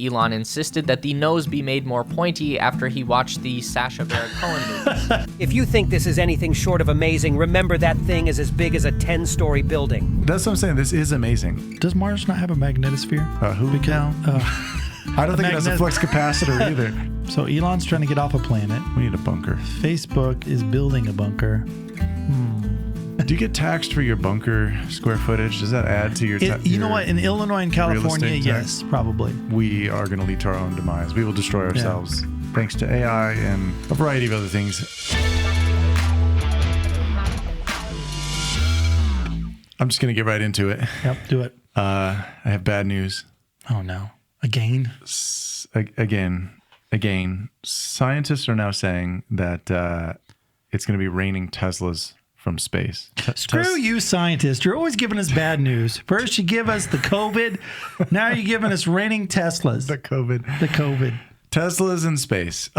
Elon insisted that the nose be made more pointy after he watched the Sacha Baron Cohen movie. If you think this is anything short of amazing, remember that thing is as big as a 10-story building. That's what I'm saying. This is amazing. Does Mars not have a magnetosphere? I don't think it has a flux capacitor either. So Elon's trying to get off a planet. We need a bunker. Facebook is building a bunker. Do you get taxed for your bunker square footage? Does that add to your You know what? In Illinois and California, estate tax? yes, probably. We are going to lead to our own demise. We will destroy ourselves thanks to AI and a variety of other things. I'm just going to get right into it. Yep, do it. I have bad news. Oh, no. Again? Again. Scientists are now saying that it's going to be raining Teslas from space. Screw you, scientists. You're always giving us bad news. First you give us the COVID. Now you're giving us raining Teslas. The COVID. Teslas in space.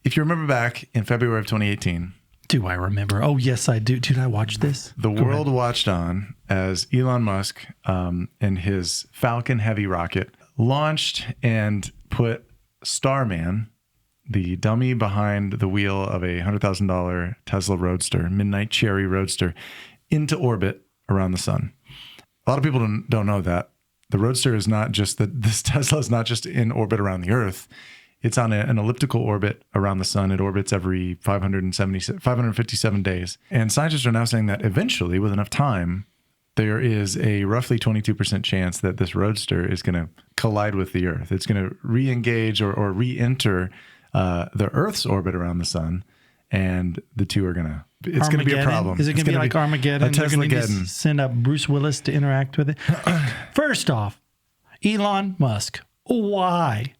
If you remember back in February of 2018. Do I remember? Oh, yes, I do. Did I watch this? The world watched on as Elon Musk and his Falcon Heavy rocket launched and put Starman, the dummy behind the wheel of a $100,000 Tesla Roadster, Midnight Cherry Roadster, into orbit around the sun. A lot of people don't know that. The Roadster is not just this Tesla is not just in orbit around the Earth. It's on an elliptical orbit around the sun. It orbits every 557 days. And scientists are now saying that eventually, with enough time, there is a roughly 22% chance that this Roadster is going to collide with the Earth. It's going to re-engage or re-enter the Earth's orbit around the sun, and the two are going to... It's going to be a problem. Is it going to be like Armageddon? They're going to send up Bruce Willis to interact with it? First off, Elon Musk. Why?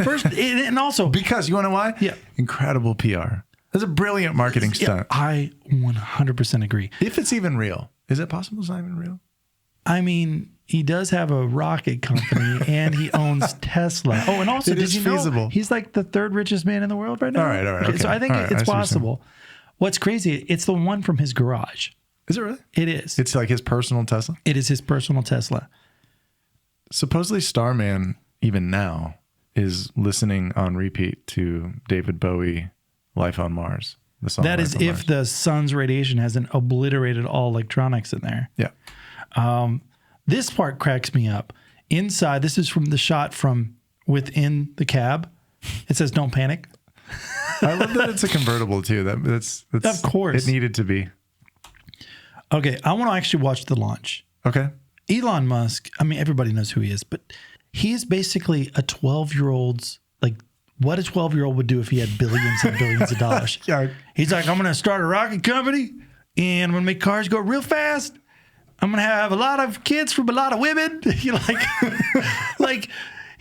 First, and also... Because, you want to know why? Yeah. Incredible PR. That's a brilliant marketing stunt. I 100% agree. If it's even real. Is it possible it's not even real? I mean, he does have a rocket company and he owns Tesla. Oh, and also, did you know he's like the third richest man in the world right now? All right. Okay. So I think it's possible. What's crazy, it's the one from his garage. Is it really? It is. It's like his personal Tesla? It is his personal Tesla. Supposedly Starman, even now, is listening on repeat to David Bowie, Life on Mars. The song that is if the sun's radiation hasn't obliterated all electronics in there. Yeah. This part cracks me up. Inside, this is from the shot from within the cab. It says, "Don't panic." I love that it's a convertible too. That's of course it needed to be. Okay, I want to actually watch the launch. Okay. Elon Musk, I mean, everybody knows who he is, but he's basically a 12-year-old's, like, what a 12-year-old would do if he had billions and billions of dollars. Yeah. He's like, I'm going to start a rocket company, and I'm going to make cars go real fast. I'm going to have a lot of kids from a lot of women. He's like,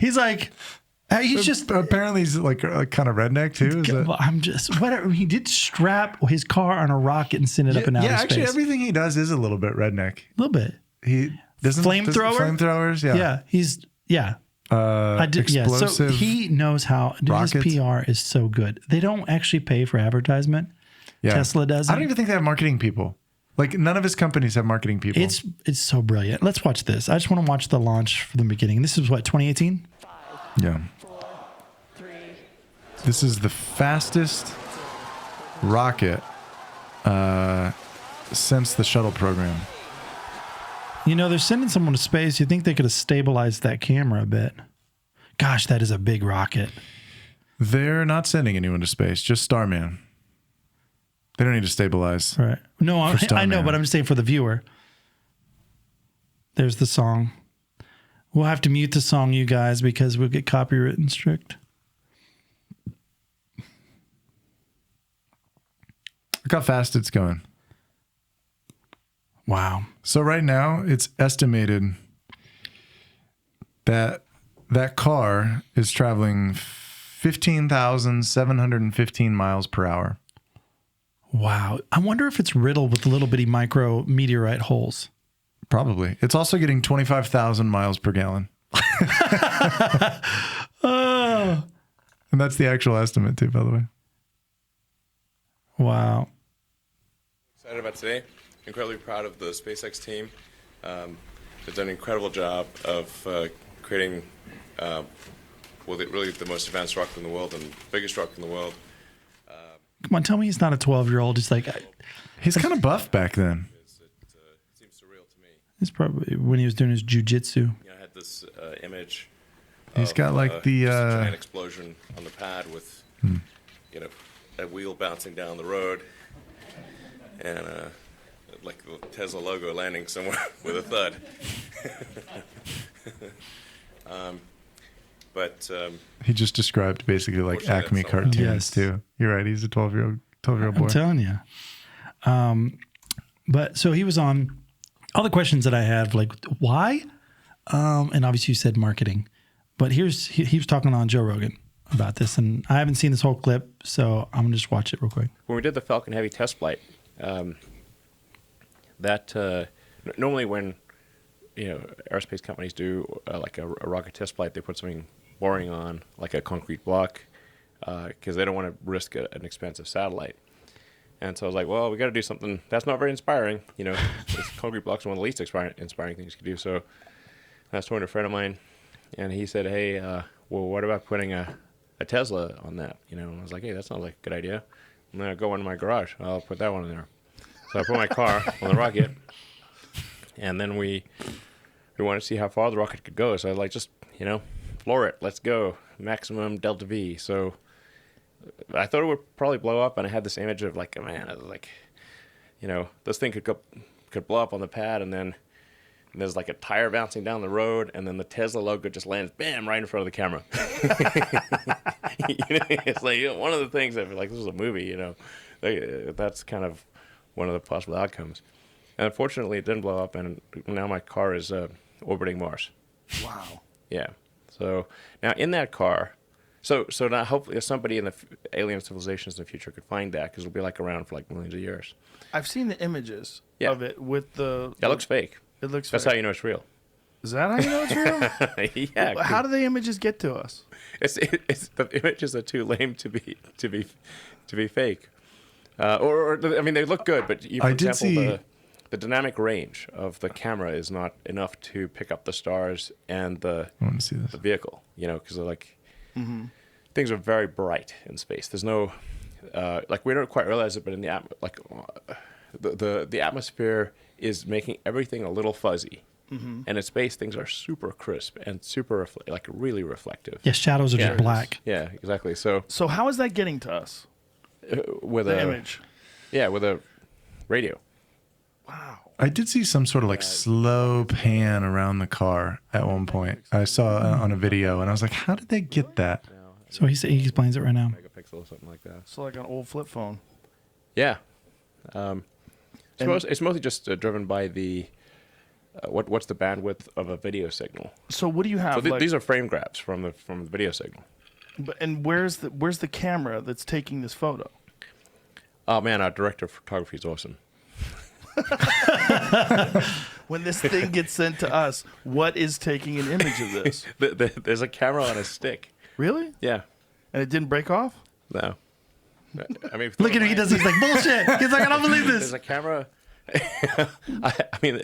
he's just... Apparently he's like kind of redneck too. I'm just, whatever. He did strap his car on a rocket and send it up in outer space. Yeah, actually everything he does is a little bit redneck. A little bit. He doesn't... Flamethrowers, yeah. Yeah, he's... Yeah. Explosive. So he knows how. His PR is so good. They don't actually pay for advertisement. Yeah. Tesla doesn't. I don't even think they have marketing people. Like none of his companies have marketing people. It's so brilliant. Let's watch this. I just want to watch the launch from the beginning. This is what, 2018? Yeah. 4, 3. This is the fastest rocket since the shuttle program. You know, they're sending someone to space. You think they could have stabilized that camera a bit. Gosh, that is a big rocket. They're not sending anyone to space, just Starman. They don't need to stabilize. Right. No, I know, but I'm just saying for the viewer. There's the song. We'll have to mute the song, you guys, because we'll get copywritten strict. Look how fast it's going. Wow. So right now, it's estimated that that car is traveling 15,715 miles per hour. Wow. I wonder if it's riddled with little bitty micro meteorite holes. Probably. It's also getting 25,000 miles per gallon. Oh. And that's the actual estimate too, by the way. Wow. Excited about today. Incredibly proud of the SpaceX team. has done an incredible job of creating, really the most advanced rocket in the world and biggest rocket in the world. Come on, tell me he's not a 12-year-old. Just like He's kind of buff back then. It seems surreal to me. it's probably when he was doing his jujitsu. I had this image. He's got like the just a giant explosion on the pad with, a wheel bouncing down the road, and like the Tesla logo landing somewhere with a thud. he just described basically like Unfortunately, Acme that's not what- cartoons Yes. too. You're right. He's a 12-year-old boy. I'm telling you. But so he was on all the questions that I have, like why? And obviously you said marketing, but he was talking on Joe Rogan about this, and I haven't seen this whole clip, so I'm gonna just watch it real quick. When we did the Falcon Heavy test flight, normally when aerospace companies do like a rocket test flight, they put something boring on, like a concrete block, because they don't want to risk an expensive satellite. And so I was like, well, we got to do something that's not very inspiring. This concrete block's one of the least inspiring things you could do. So I was talking to a friend of mine, and he said, hey, well, what about putting a Tesla on that? And I was like, hey, that sounds like a good idea. And then I go into my garage. I'll put that one in there. So I put my car on the rocket, and then we wanted to see how far the rocket could go. So I was like, just, floor it. Let's go. Maximum delta V. So I thought it would probably blow up, and I had this image of like, man, I was like, this thing could blow up on the pad, and then there's like a tire bouncing down the road, and then the Tesla logo just lands, bam, right in front of the camera. It's like one of the things I feel like this is a movie. That's kind of one of the possible outcomes. And unfortunately, it didn't blow up, and now my car is orbiting Mars. Wow. Yeah. So now in that car. So now hopefully somebody in the alien civilizations in the future could find that, because it'll be like around for like millions of years. I've seen the images Yeah. of it with the. That looks fake. It looks. That's fake. how you know it's real. Is that how you know it's real? Yeah. How do the images get to us? It's the images are too lame to be fake. Or they look good, but for I did example, see- the dynamic range of the camera is not enough to pick up the stars and the I want to see this. vehicle. Because they're like things are very bright in space. There's no we don't quite realize it, but in the atmosphere is making everything a little fuzzy. And in space, things are super crisp and super really reflective. Yeah, shadows are Yeah. just black. Yeah, exactly. So So how is that getting to us? with The a image. yeah, with a radio. Wow. I did see some sort of like slow pan around the car at one point. I saw on a video, and I was like, how did they get that? So he explains it right now. Megapixel or something like that. So like an old flip phone. Yeah. It's mostly just driven by the what's the bandwidth of a video signal. So what do you have? So these are frame grabs from the video signal. And where's the camera that's taking this photo? Oh man, our director of photography is awesome. When this thing gets sent to us, what is taking an image of this? There's a camera on a stick. Really? Yeah. And it didn't break off? No. I mean, Look at him. He does. He's like, bullshit. He's like, I don't believe There's this. a camera. I mean,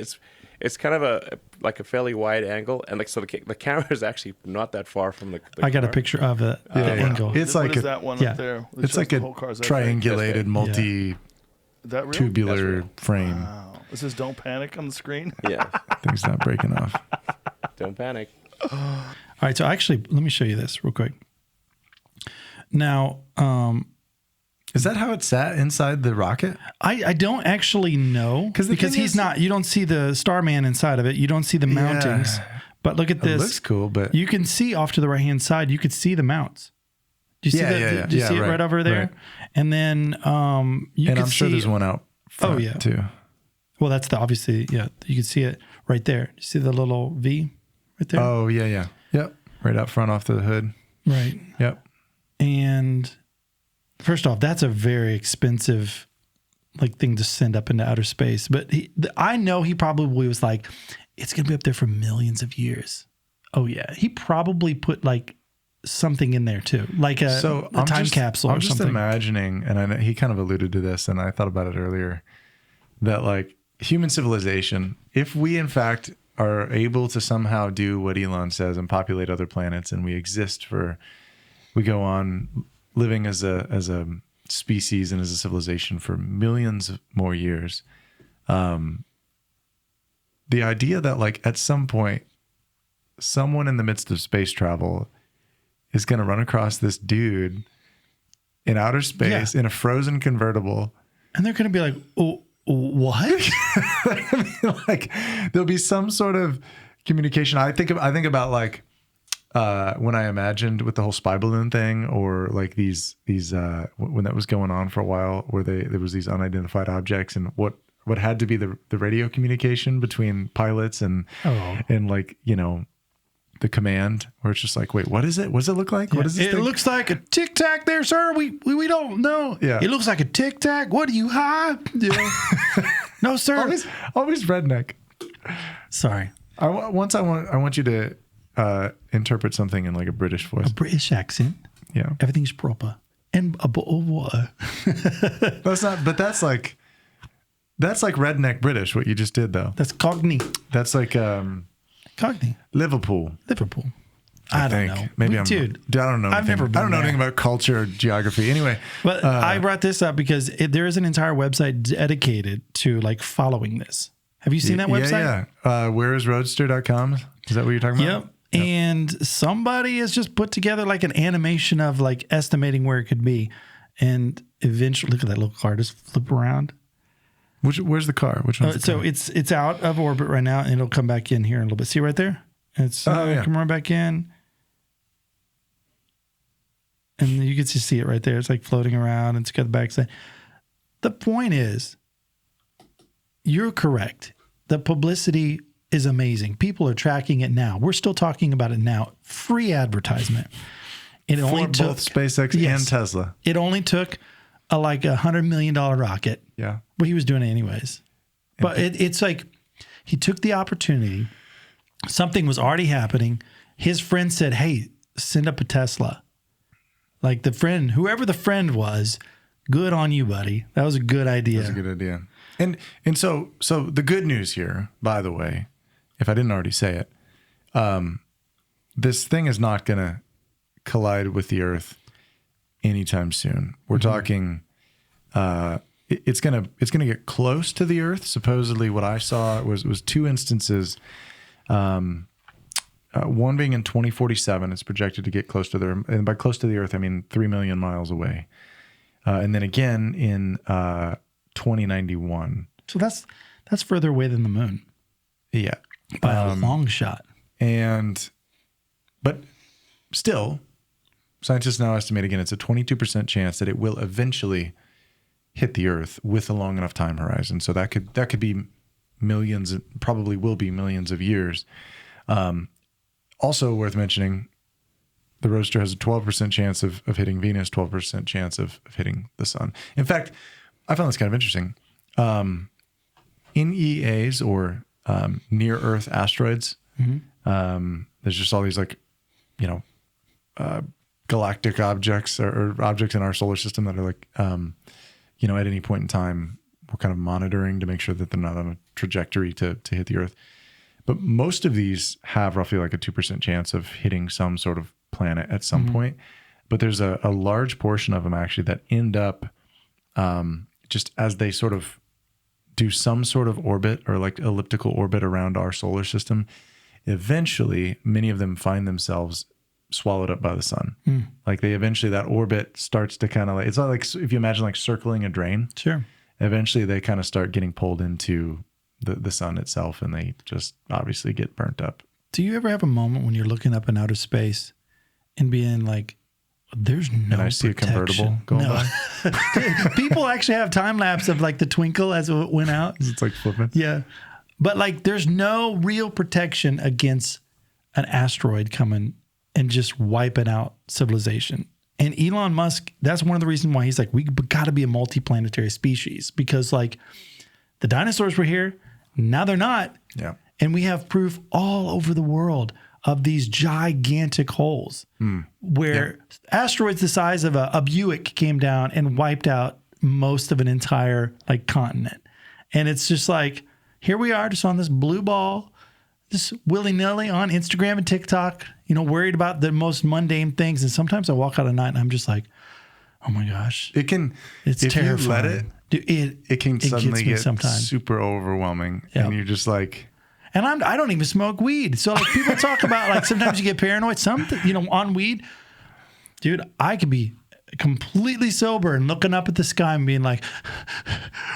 it's kind of a fairly wide angle, and so the camera is actually not that far from the I got a car. picture of it. The Yeah. angle. It's What like is a, that one yeah. up there? that it's shows like the a whole car? Is that triangulated That's multi Is that real? tubular frame. Wow. This is "Don't Panic" on the screen. Yeah. Thing's not breaking off. Don't panic. All right. So actually, let me show you this real quick. Now, Is that how it sat inside the rocket? I don't actually know 'Cause the because thing he's is- not. You don't see the Starman inside of it. You don't see the mountings. But look at It this. looks cool, but You can see off to the right hand side. You could see the mounts. Do you see Yeah, that? yeah, Do you yeah, see it right, right over there? right. And then you and can I'm sure see. there's one out front yeah. too. Well, that's obviously yeah. You can see it right there. You see the little V right there. Oh yeah. Yep. Right out front off the hood. Right. Yep. And first off, that's a very expensive thing to send up into outer space. But I know he probably was like, it's going to be up there for millions of years. Oh yeah. He probably put something in there too, like a time capsule I'm or just something. imagining, and I know he kind of alluded to this, and I thought about it earlier, that human civilization, if we in fact are able to somehow do what Elon says and populate other planets, and we go on living as a species and as a civilization for millions of more years. The idea that like at some point, someone in the midst of space travel is going to run across this dude in outer space in a frozen convertible, and they're going to be like, "Oh, what?" I mean, like there'll be some sort of communication. I think about like when I imagined with the whole spy balloon thing, or like these when that was going on for a while, where there was these unidentified objects, and what had to be the radio communication between pilots and like, you know, the command, where it's just like, wait, what is it? What does it look like? What is this? It looks like a tic tac there, sir. We don't know. Yeah. It looks like a tic tac. What are you high? Yeah. No, sir. always redneck. Sorry. I want you to interpret something in like a British voice. A British accent. Yeah. Everything's proper. And a bottle of water. That's like redneck British, what you just did though. That's Cockney. That's like Cockney. Liverpool. I don't know. Maybe I don't know. I've never been. I don't know anything about culture or geography. Anyway, but I brought this up because there is an entire website dedicated to like following this. Have you seen that website? Yeah. Whereisroadster.com? Is that what you're talking about? Yep. And somebody has just put together like an animation of like estimating where it could be, and eventually, look at that little car just flip around. Where's the car? Which one's the car? It's out of orbit right now, and it'll come back in here in a little bit. See right there? It's come right back in, and you can just see it right there. It's like floating around, and it's got the backside. The point is, you're correct. The publicity is amazing. People are tracking it now. We're still talking about it now. Free advertisement. It only took both SpaceX and Tesla. It only took like $100 million rocket. Yeah. But he was doing it anyways. But it's like he took the opportunity. Something was already happening. His friend said, "Hey, send up a Tesla." Like the friend, whoever the friend was, good on you, buddy. That was a good idea. That's a good idea. And so the good news here, by the way, if I didn't already say it, this thing is not going to collide with the Earth anytime soon. We're talking, it's gonna get close to the Earth. Supposedly, what I saw was two instances. One being in 2047, it's projected to get close to the Earth, and by close to the Earth, I mean 3 million miles away. And then again in 2091. So that's further away than the moon. Yeah, by a long shot. But still, scientists now estimate again it's a 22% chance that it will eventually hit the Earth with a long enough time horizon. So that could be millions, probably will be millions of years. Also worth mentioning, the Roadster has a 12% chance of hitting Venus, 12% chance of hitting the sun. In fact, I found this kind of interesting. NEAs, or near Earth asteroids, there's just all these like, you know, galactic objects or objects in our solar system that are like, you know, at any point in time, we're kind of monitoring to make sure that they're not on a trajectory to hit the Earth. But most of these have roughly like a 2% chance of hitting some sort of planet at some point. But there's a large portion of them actually that end up just as they sort of do some sort of orbit or like elliptical orbit around our solar system, eventually many of them find themselves swallowed up by the sun. Like they eventually, that orbit starts to kind of like, it's not like if you imagine like circling a drain. Sure. Eventually they kind of start getting pulled into the sun itself, and they just obviously get burnt up. Do you ever have a moment when you're looking up in outer space and being like, there's no And I see protection. a convertible going by. People actually have time lapse of like the twinkle as it went out. It's like flipping. Yeah. But like there's no real protection against an asteroid coming and just wiping out civilization. And Elon Musk, that's one of the reasons why he's like, we got to be a multi-planetary species, because like the dinosaurs were here, now they're not. Yeah. And we have proof all over the world of these gigantic holes where asteroids the size of a Buick came down and wiped out most of an entire like continent. And it's just like, here we are just on this blue ball, just willy-nilly on Instagram and TikTok, worried about the most mundane things. And sometimes I walk out at night and I'm just like, oh my gosh. It's if terrifying. you let it, Dude, it can suddenly get sometimes. super overwhelming. Yep. And you're just like, and I don't even smoke weed. So like people talk about like sometimes you get paranoid, on weed. Dude, I could be completely sober and looking up at the sky and being like,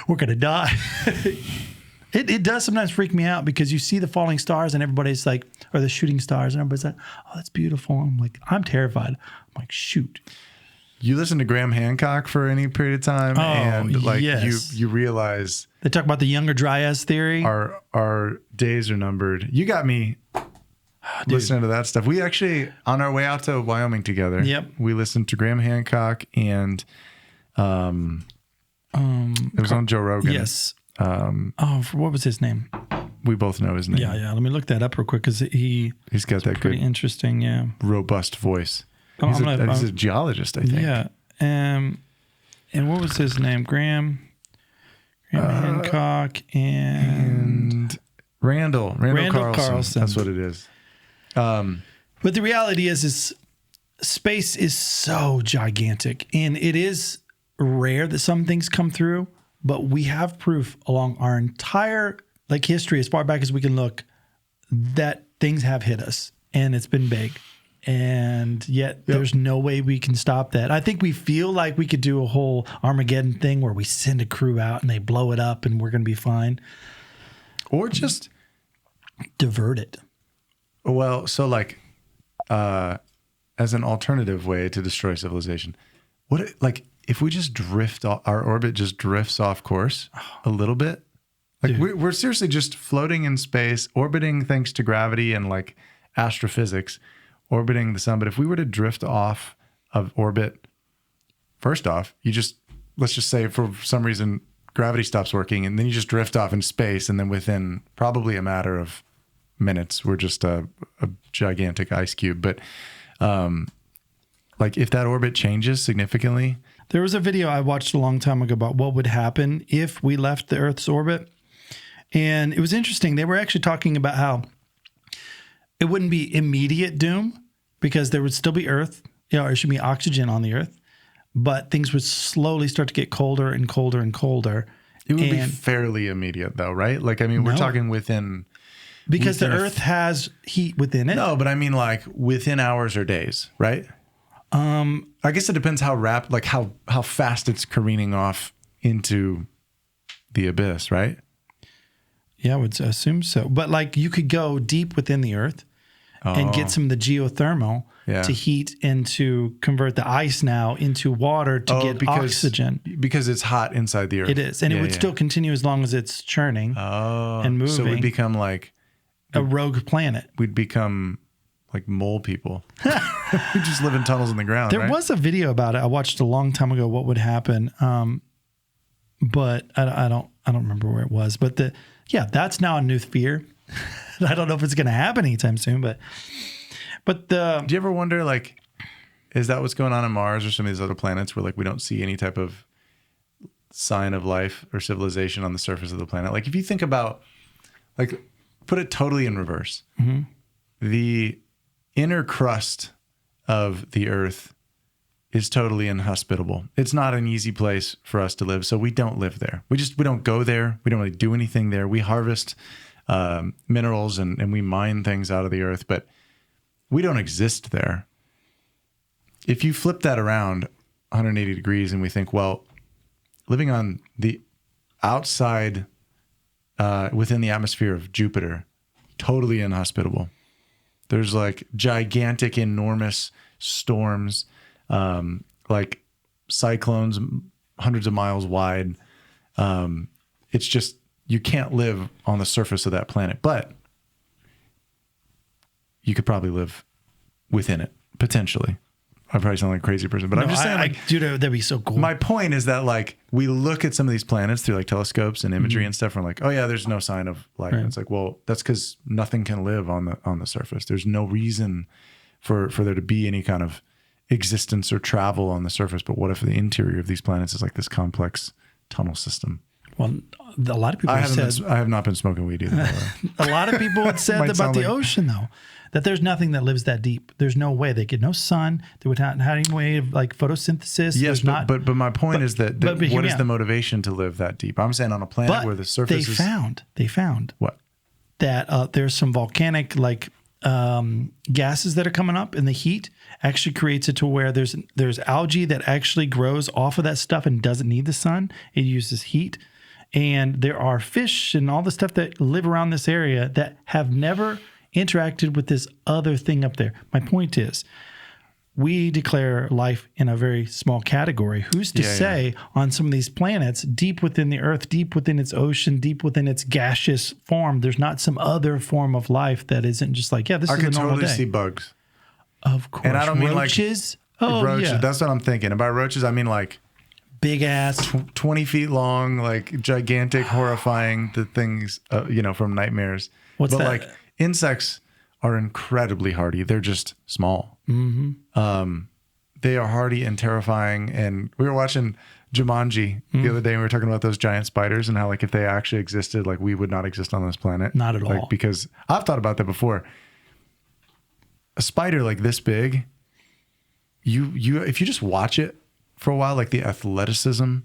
we're going to die. It does sometimes freak me out because you see the falling stars and everybody's like, or the shooting stars and everybody's like, oh, that's beautiful. I'm like, I'm terrified. I'm like, shoot. you listen to Graham Hancock for any period of time, and like yes. you realize They talk about the younger dryas theory. our days are numbered. You got me listening to that stuff. We actually, on our way out to Wyoming together, we listened to Graham Hancock and it was on Joe Rogan. Yes. What was his name? We both know his name. Yeah. Let me look that up real quick because he's got that pretty good, interesting. Yeah, robust voice. Oh, He's a geologist, I think. Yeah. And what was his name? Graham Hancock and Randall Carlson. That's what it is. But the reality is space is so gigantic, and it is rare that some things come through, but we have proof along our entire history, as far back as we can look, that things have hit us, and it's been big. And yet there's no way we can stop that. I think we feel like we could do a whole Armageddon thing where we send a crew out and they blow it up and we're going to be fine. Or just divert it. Well, so as an alternative way to destroy civilization, if we just our orbit just drifts off course a little bit, we're seriously just floating in space, orbiting thanks to gravity and astrophysics, orbiting the sun. But if we were to drift off of orbit, first off, let's just say for some reason gravity stops working, and then you just drift off in space, and then within probably a matter of minutes, we're just a gigantic ice cube. But if that orbit changes significantly. There was a video I watched a long time ago about what would happen if we left the Earth's orbit. And it was interesting. They were actually talking about how it wouldn't be immediate doom because there would still be Earth, there should be oxygen on the Earth, but things would slowly start to get colder and colder and colder. It would be fairly immediate though, right? We're talking within... Because the Earth has heat within it. No, but I mean within hours or days, right? I guess it depends how how fast it's careening off into the abyss, right? Yeah, I would assume so. But you could go deep within the Earth and get some of the geothermal to heat and to convert the ice now into water to get oxygen. Because it's hot inside the Earth. It is. And it would still continue as long as it's churning and moving. So we'd become a rogue planet. We'd become mole people. We just live in tunnels in the ground. There was a video about it I watched a long time ago. What would happen? But I don't remember where it was. But that's now a new fear. I don't know if it's going to happen anytime soon. But do you ever wonder is that what's going on in Mars or some of these other planets where we don't see any type of sign of life or civilization on the surface of the planet? If you think about put it totally in reverse. Mm-hmm. The inner crust of the Earth is totally inhospitable. It's not an easy place for us to live, so we don't live there. We don't go there. We don't really do anything there. We harvest minerals and we mine things out of the Earth, but we don't exist there. If you flip that around 180 degrees and we think, well, living on the outside within the atmosphere of Jupiter, totally inhospitable. There's gigantic, enormous storms, cyclones hundreds of miles wide. It's just, you can't live on the surface of that planet, but you could probably live within it, potentially. I probably sound like a crazy person, but I'm just saying, dude, that'd be so cool. My point is that we look at some of these planets through telescopes and imagery and stuff, and we're oh yeah, there's no sign of life. Right. And it's well, that's because nothing can live on the surface. There's no reason for there to be any kind of existence or travel on the surface. But what if the interior of these planets is this complex tunnel system? Well, a lot of people have said I have not been smoking weed either. by the way. a lot of people have said Might about sound the like- ocean though, that there's nothing that lives that deep. There's no way they get no sun. They would not have any way of like photosynthesis. Yes, There's not. but my point is that but hear what me is out. the motivation to live that deep? I'm saying on a planet But where the surface they is found what? that there's some volcanic gases that are coming up, and the heat actually creates it to where there's algae that actually grows off of that stuff and doesn't need the sun. It uses heat. And there are fish and all the stuff that live around this area that have never interacted with this other thing up there. My point is, we declare life in a very small category. Who's to say on some of these planets, deep within the earth, deep within its ocean, deep within its gaseous form, there's not some other form of life that isn't just like, this I is could a normal totally day. see bugs. Of course. And I don't mean like roaches. Oh, roaches. yeah. That's what I'm thinking. And by roaches, I mean like Big ass. 20 feet long, like gigantic, horrifying, the things, from nightmares. What's but that? like insects are incredibly hardy. They're just small. Mm-hmm. They are hardy and terrifying. And we were watching Jumanji the other day, and we were talking about those giant spiders and how like if they actually existed, like we would not exist on this planet. Not at all. Because I've thought about that before. A spider like this big, you if you just watch it for a while, like the athleticism,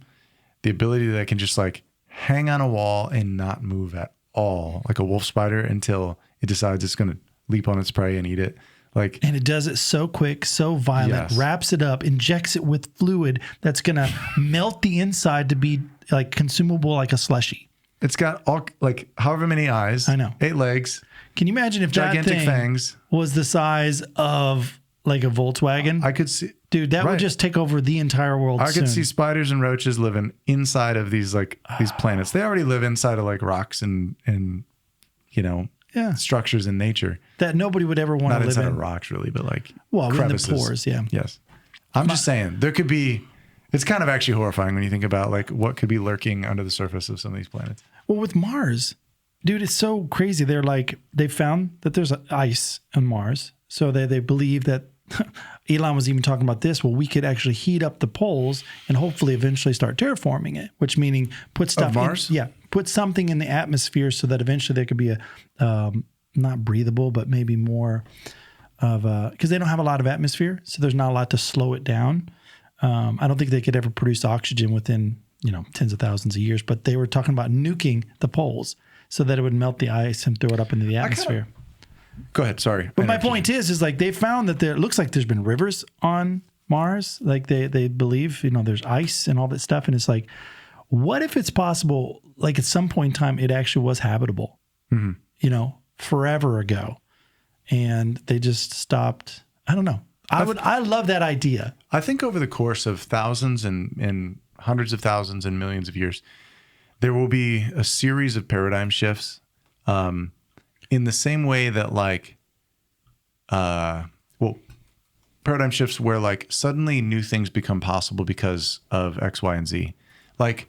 the ability that it can just like hang on a wall and not move at all, like a wolf spider, until it decides it's going to leap on its prey and eat it. Like, And it does it so quick, so violent, Yes. wraps it up, injects it with fluid that's going to melt the inside to be like consumable like a slushy. it's got all like however many eyes. I know. 8 legs, Can you imagine if that gigantic thing fangs. was the size of like a Volkswagen? I could see, Dude, that would right. just take over the entire world I soon. could see spiders and roaches living inside of these planets. They already live inside of like rocks and Yeah. structures in nature. That nobody would ever want Not to live inside in. of rocks, really, but like Well, in the crevices. pores, yeah. Yes, I'm just saying there could be. It's kind of actually horrifying when you think about like what could be lurking under the surface of some of these planets. Well, with Mars, dude, it's so crazy. They're like, they found that there's ice on Mars. So they believe that Elon was even talking about this. Well, we could actually heat up the poles and hopefully eventually start terraforming it, which meaning put stuff Mars? put something in the atmosphere so that eventually there could be a, not breathable, but maybe more of because they don't have a lot of atmosphere. So there's not a lot to slow it down. I don't think they could ever produce oxygen within, tens of thousands of years, but they were talking about nuking the poles so that it would melt the ice and throw it up into the atmosphere. Go ahead. Sorry. But my point is like they found that it looks like there's been rivers on Mars. Like they believe, there's ice and all that stuff. And it's like, what if it's possible, like at some point in time, it actually was habitable, forever ago. And they just stopped. I don't know. I love that idea. I think over the course of thousands and hundreds of thousands and millions of years, there will be a series of paradigm shifts. In the same way that paradigm shifts where like suddenly new things become possible because of X, Y, and Z. Like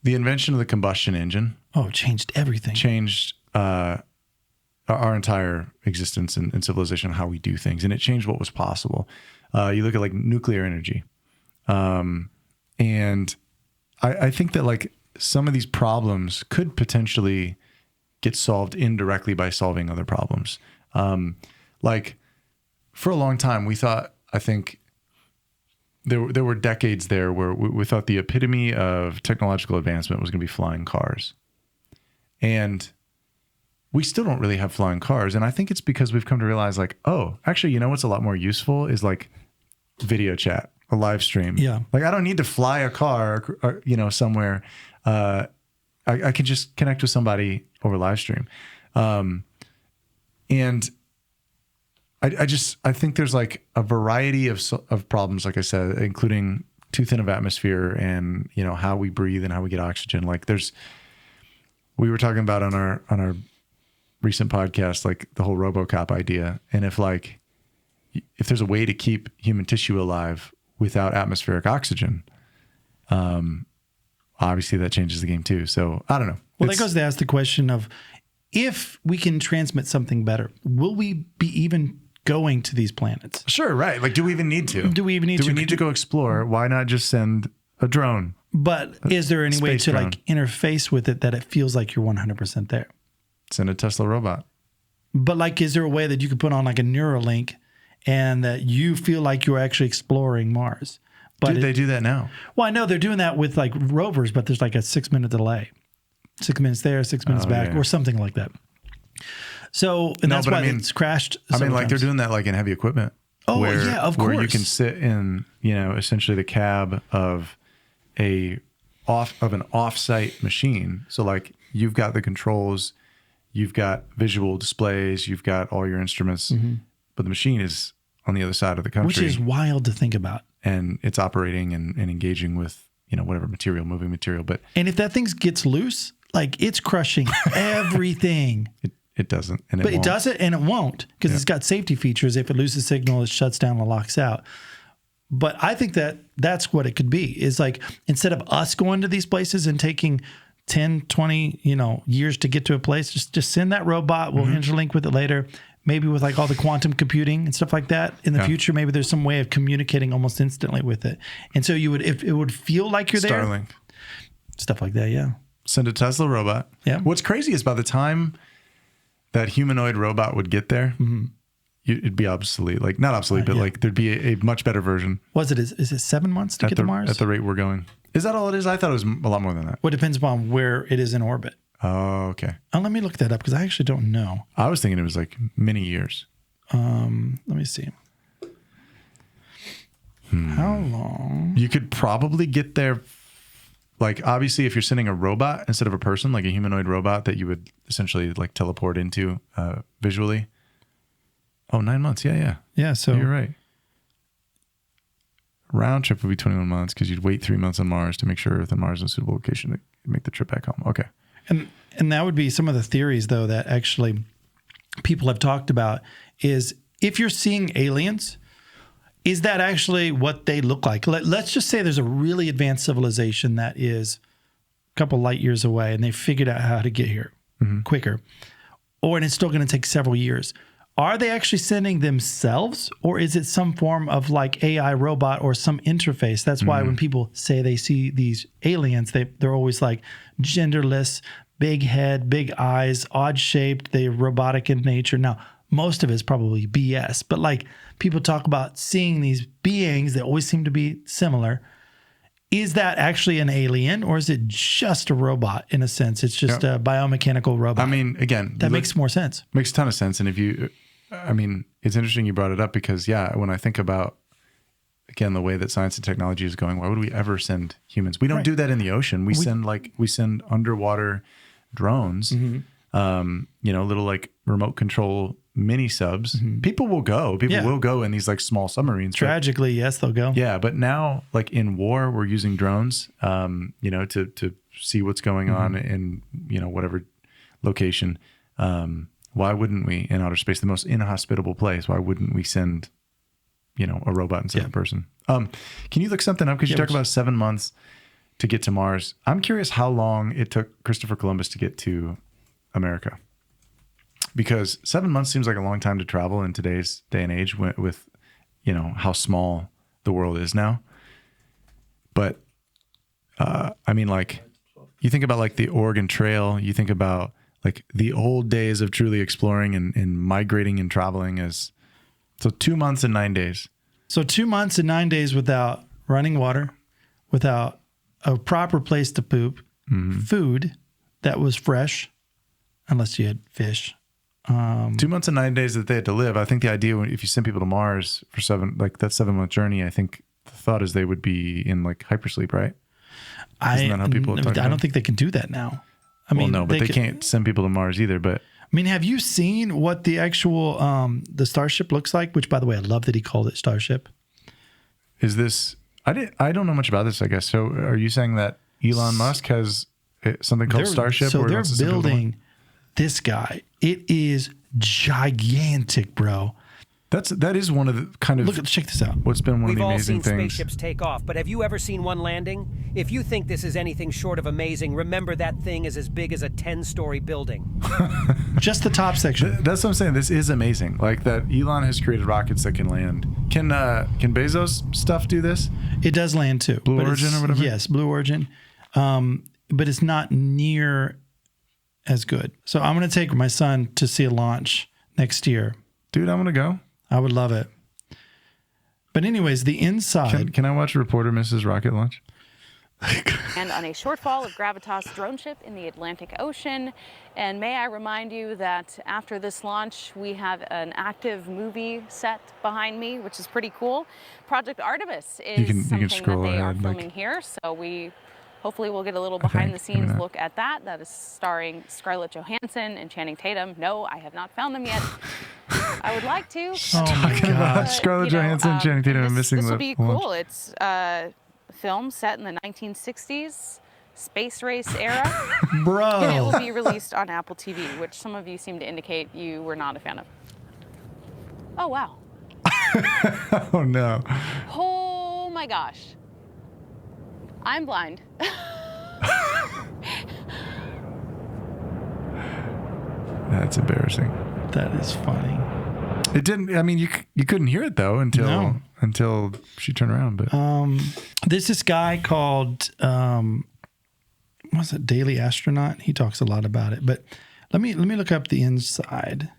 the invention of the combustion engine Oh, it changed everything. changed our entire existence and civilization, how we do things. And it changed what was possible. You look at like nuclear energy. And I think that like some of these problems could potentially get solved indirectly by solving other problems. Like for a long time, we thought, I think there were decades there where we thought the epitome of technological advancement was going to be flying cars. And we still don't really have flying cars. And I think it's because we've come to realize like, oh, actually, what's a lot more useful is like video chat, a live stream. Yeah. Like I don't need to fly a car, or, somewhere. I can just connect with somebody over live stream. And I think there's like a variety of problems, like I said, including too thin of atmosphere and, how we breathe and how we get oxygen. Like we were talking about on our recent podcast, like the whole RoboCop idea. And if there's a way to keep human tissue alive without atmospheric oxygen, obviously that changes the game too. So I don't know. Well, that goes to ask the question of if we can transmit something better, will we be even going to these planets? Sure, right. Like, do we even need to? Do we even need to? Do we need to go explore? Why not just send a drone But is there any way space to drone. like interface with it that it feels like you're 100% there? Send a Tesla robot. But like, is there a way that you could put on like a Neuralink and that you feel like you're actually exploring Mars? But Dude, they do that now. well, I know they're doing that with like rovers, but there's like a 6-minute delay, 6 minutes there, 6 minutes back, yeah. or something like that. So, and No, that's but why I mean- it's crashed. I mean, several like they're times. doing that like in heavy equipment. Oh, yeah, of Where you course. can sit in, essentially the cab of an off-site machine. So like you've got the controls, you've got visual displays, you've got all your instruments, but the machine is on the other side of the country, which is wild to think about. and it's operating and engaging with whatever material, moving material. But And if that thing gets loose, like it's crushing everything. it doesn't, and But it won't. does it and it won't because it's got safety features. If it loses signal, it shuts down and locks out. But I think that that's what it could be, is like instead of us going to these places and taking 10, 20, years to get to a place, just send that robot. We'll interlink with it later. Maybe with like all the quantum computing and stuff like that in the future, maybe there's some way of communicating almost instantly with it. And so if it would feel like you're there. Starlink. Stuff like that, yeah. Send a Tesla robot. Yeah. What's crazy is by the time that humanoid robot would get there, it'd be obsolete. Like not obsolete, but like there'd be a much better version. Is it 7 months to get to Mars? At the rate we're going. Is that all it is? I thought it was a lot more than that. Well, it depends upon where it is in orbit. Oh, okay. Let me look that up because I actually don't know. I was thinking it was like many years. Let me see. How long? You could probably get there. Like obviously, if you're sending a robot instead of a person, like a humanoid robot that you would essentially like teleport into visually. Oh, 9 months. Yeah. Yeah, so You're right. Round trip would be 21 months because you'd wait 3 months on Mars to make sure Earth and Mars is a suitable location to make the trip back home. Okay. and that would be some of the theories though that actually people have talked about is if you're seeing aliens, is that actually what they look like? Let's just say there's a really advanced civilization that is a couple light years away and they figured out how to get here quicker, and it's still going to take several years. Are they actually sending themselves, or is it some form of like AI robot or some interface? That's why when people say they see these aliens, they're always like genderless, big head, big eyes, odd shaped, they're robotic in nature. Now, most of it's probably BS, but like people talk about seeing these beings that always seem to be similar. Is that actually an alien, or is it just a robot in a sense? It's just a biomechanical robot. I mean, again, that makes more sense. Makes a ton of sense. And it's interesting you brought it up because, when I think about, again, the way that science and technology is going, why would we ever send humans? We don't do that in the ocean. We send underwater drones, little like remote control mini subs. People will go. People will go in these like small submarines. Tragically, yes, they'll go. Yeah, but now, like in war, we're using drones, to see what's going on in whatever location. Why wouldn't we in outer space, the most inhospitable place? Why wouldn't we send, a robot instead of a person? Can you look something up? Because you talk about 7 months to get to Mars. I'm curious how long it took Christopher Columbus to get to America. Because 7 months seems like a long time to travel in today's day and age with how small the world is now. But you think about like the Oregon Trail, you think about like the old days of truly exploring and migrating and traveling as 2 months and 9 days. So 2 months and 9 days without running water, without a proper place to poop, food that was fresh, unless you had fish. 2 months and 9 days that they had to live. I think the idea if you send people to Mars for that 7 month journey, I think the thought is they would be in like hypersleep, right? Isn't that how people talk I don't think they can do that now. But they can't send people to Mars either. But have you seen what the actual the Starship looks like? Which, by the way, I love that he called it Starship. Is this? I don't know much about this. I guess. So, are you saying that Elon Musk has something called Starship? So where he they're wants to send people to Mars? building this guy. It is gigantic, bro. That is one of the kind of Check this out. what's been one We've of the all amazing seen things. spaceships take off, but have you ever seen one landing? If you think this is anything short of amazing, remember that thing is as big as a 10-story building. Just the top section. That's what I'm saying. This is amazing. Like that Elon has created rockets that can land. Can Bezos stuff do this? It does land too. Blue but Origin or whatever? Yes, Blue Origin. But it's not near as good. So I'm going to take my son to see a launch next year. Dude, I'm gonna go. I would love it. But anyways, the inside. Can I watch Reporter Mrs. Rocket launch? And on a shortfall of Gravitas drone ship in the Atlantic Ocean. And may I remind you that after this launch, we have an active movie set behind me, which is pretty cool. Project Artemis is something that they are filming here. So we hopefully we'll get a little behind the scenes look at that. That is starring Scarlett Johansson and Channing Tatum. No, I have not found them yet. I would like to. Talking about Scarlett Johansson, Channing Tatum, and missing this the will be launch. cool. It's film set in the 1960s, space race era. And it will Bro. be released on Apple TV, which some of you seem to indicate you were not a fan of. Oh, wow. Oh no. Oh my gosh. I'm blind. That's embarrassing. That is funny. It didn't. I mean, you couldn't hear it though until she turned around. But There's this guy called what's it? Daily Astronaut. He talks a lot about it. But let me look up the inside.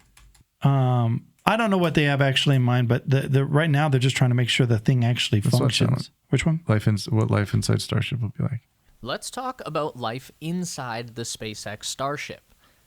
I don't know what they have actually in mind, but the right now they're just trying to make sure the thing actually functions. Which one? what life inside Starship will be like. Let's talk about life inside the SpaceX Starship.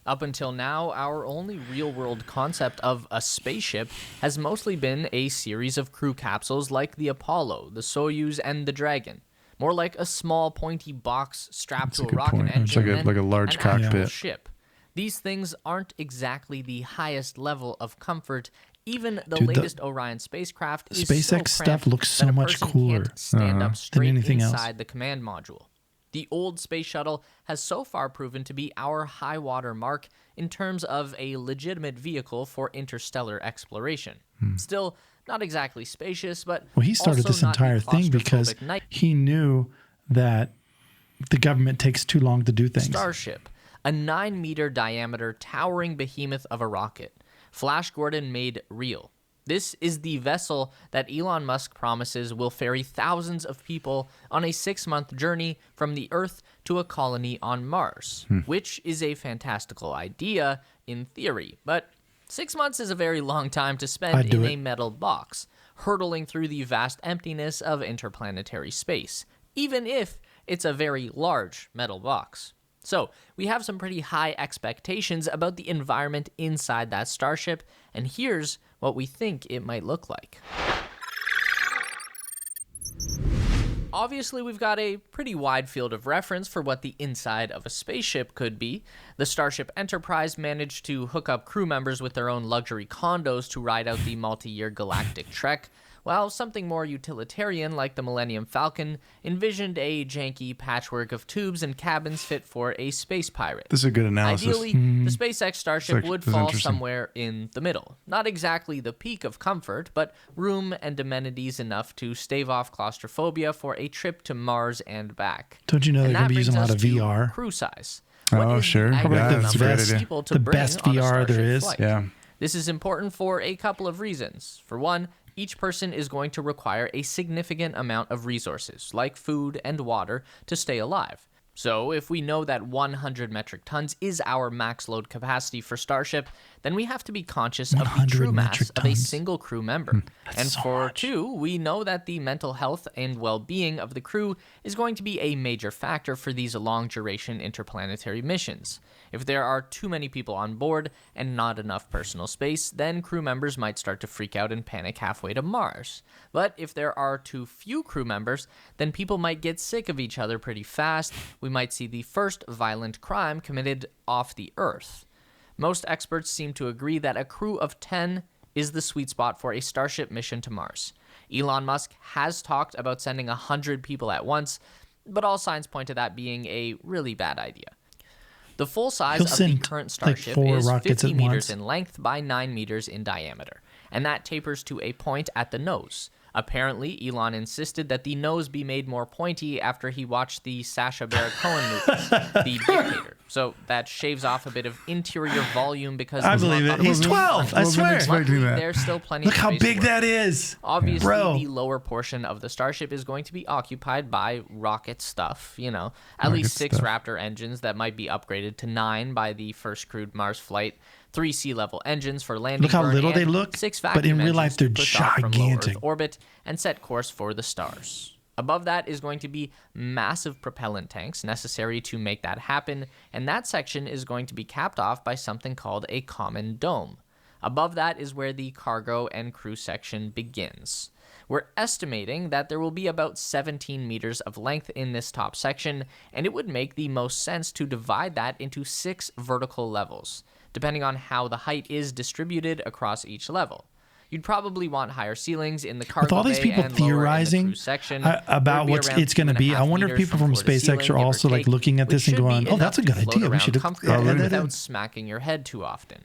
Up until now, our only real-world concept of a spaceship has mostly been a series of crew capsules like the Apollo, the Soyuz, and the Dragon. More like a small, pointy box strapped to a rocket point. It's engine like a large an actual cockpit. ship. These things aren't exactly the highest level of comfort. Even the Dude, latest Orion spacecraft is SpaceX so stuff cramped looks so that a much person cooler, can't stand up straight anything else. inside the command module. The old space shuttle has so far proven to be our high water mark in terms of a legitimate vehicle for interstellar exploration. Still, not exactly spacious, but Well, he started also this not the entire thing because claustrophobic night he knew that the government takes too long to do things. Starship, a 9-meter diameter towering behemoth of a rocket. Flash Gordon made real. This is the vessel that Elon Musk promises will ferry thousands of people on a 6-month journey from the Earth to a colony on Mars, which is a fantastical idea in theory. But 6 months is a very long time to spend in a metal box, hurtling through the vast emptiness of interplanetary space, even if it's a very large metal box. So, we have some pretty high expectations about the environment inside that starship, and here's what we think it might look like. Obviously, we've got a pretty wide field of reference for what the inside of a spaceship could be. The Starship Enterprise managed to hook up crew members with their own luxury condos to ride out the multi-year galactic trek, while something more utilitarian like the Millennium Falcon envisioned a janky patchwork of tubes and cabins fit for a space pirate. This is a good analysis. Ideally, the SpaceX Starship would fall somewhere in the middle. Not exactly the peak of comfort, but room and amenities enough to stave off claustrophobia for a trip to Mars and back. Don't you know they're going to be using a lot of VR? Crew size. Oh, sure. Probably Yeah, the that's a great idea. People to The bring best on a VR there Starship is. flight. Yeah. This is important for a couple of reasons. For one, each person is going to require a significant amount of resources, like food and water, to stay alive. So, if we know that 100 metric tons is our max load capacity for Starship, then we have to be conscious of the true mass of a single crew member. And for two, we know that the mental health and well-being of the crew is going to be a major factor for these long-duration interplanetary missions. If there are too many people on board and not enough personal space, then crew members might start to freak out and panic halfway to Mars. But if there are too few crew members, then people might get sick of each other pretty fast. We might see the first violent crime committed off the Earth. Most experts seem to agree that a crew of 10 is the sweet spot for a Starship mission to Mars. Elon Musk has talked about sending 100 people at once, but all signs point to that being a really bad idea. The full size of the current Starship is 50 meters in length by 9 meters in diameter, and that tapers to a point at the nose. Apparently, Elon insisted that the nose be made more pointy after he watched the Sacha Baron Cohen movie, The Dictator. So that shaves off a bit of interior volume because I believe it. He's 12. I swear. Luckily, there's still plenty Look of how space big to work. that is. Obviously, Bro. the lower portion of the Starship is going to be occupied by rocket stuff, at least 6 Raptor engines that might be upgraded to 9 by the first crewed Mars flight, 3 sea-level engines for landing Look how burn, little they and look, 6 but vacuum in real life engines to they're push off from low gigantic. Earth orbit and set course for the stars. Above that is going to be massive propellant tanks necessary to make that happen, and that section is going to be capped off by something called a common dome. Above that is where the cargo and crew section begins. We're estimating that there will be about 17 meters of length in this top section, and it would make the most sense to divide that into 6 vertical levels, depending on how the height is distributed across each level. You'd probably want higher ceilings in the cargo With all these bay people and lower in the theorizing crew section. about There'd be what around it's going to be, 2.5 I wonder if meters people from floor to SpaceX ceiling, are give or also like take, looking at which this and should be going, "Oh, that's a enough good to float idea. We should around comfortably let it without in." smacking your head too often.